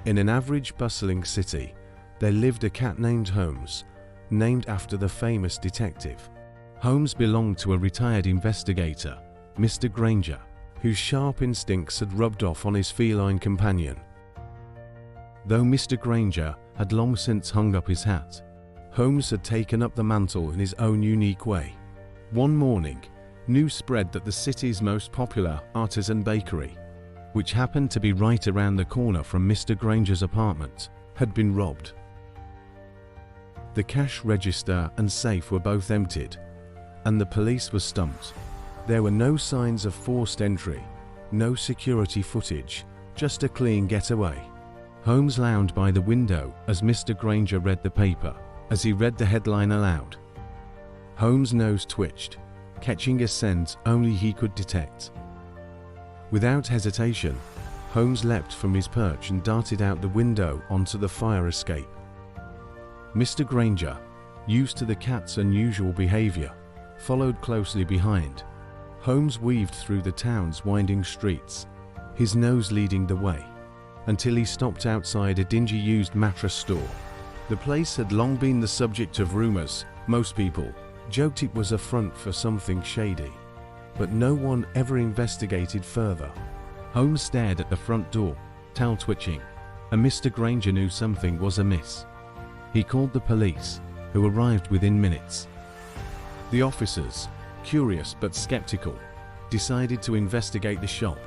In an average bustling city, there lived a cat named Holmes, named after the famous detective. Holmes belonged to a retired investigator, Mr. Granger, whose sharp instincts had rubbed off on his feline companion. Though Mr. Granger had long since hung up his hat, Holmes had taken up the mantle in his own unique way. One morning, news spread that the city's most popular artisan bakery, which happened to be right around the corner from Mr. Granger's apartment, had been robbed. The cash register and safe were both emptied, and the police were stumped. There were no signs of forced entry, no security footage, just a clean getaway. Holmes lounged by the window as Mr. Granger read the paper. As he read the headline aloud, Holmes' nose twitched, catching a scent only he could detect. Without hesitation, Holmes leapt from his perch and darted out the window onto the fire escape. Mr. Granger, used to the cat's unusual behavior, followed closely behind. Holmes weaved through the town's winding streets, his nose leading the way, until he stopped outside a dingy used mattress store. The place had long been the subject of rumors. Most people joked it was a front for something shady, but no one ever investigated further. Holmes stared at the front door, tail twitching, and Mr. Granger knew something was amiss. He called the police, who arrived within minutes. The officers, curious but skeptical, decided to investigate the shop.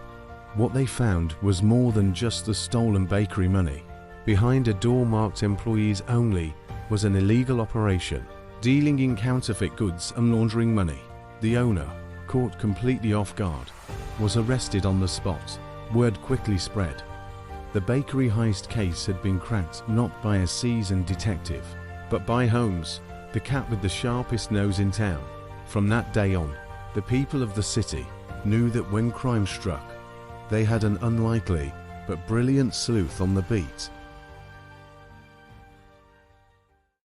What they found was more than just the stolen bakery money. Behind a door marked "Employees Only" was an illegal operation, dealing in counterfeit goods and laundering money. The owner, caught completely off guard, was arrested on the spot. Word quickly spread. The bakery heist case had been cracked not by a seasoned detective, but by Holmes, the cat with the sharpest nose in town. From that day on, the people of the city knew that when crime struck, they had an unlikely but brilliant sleuth on the beat.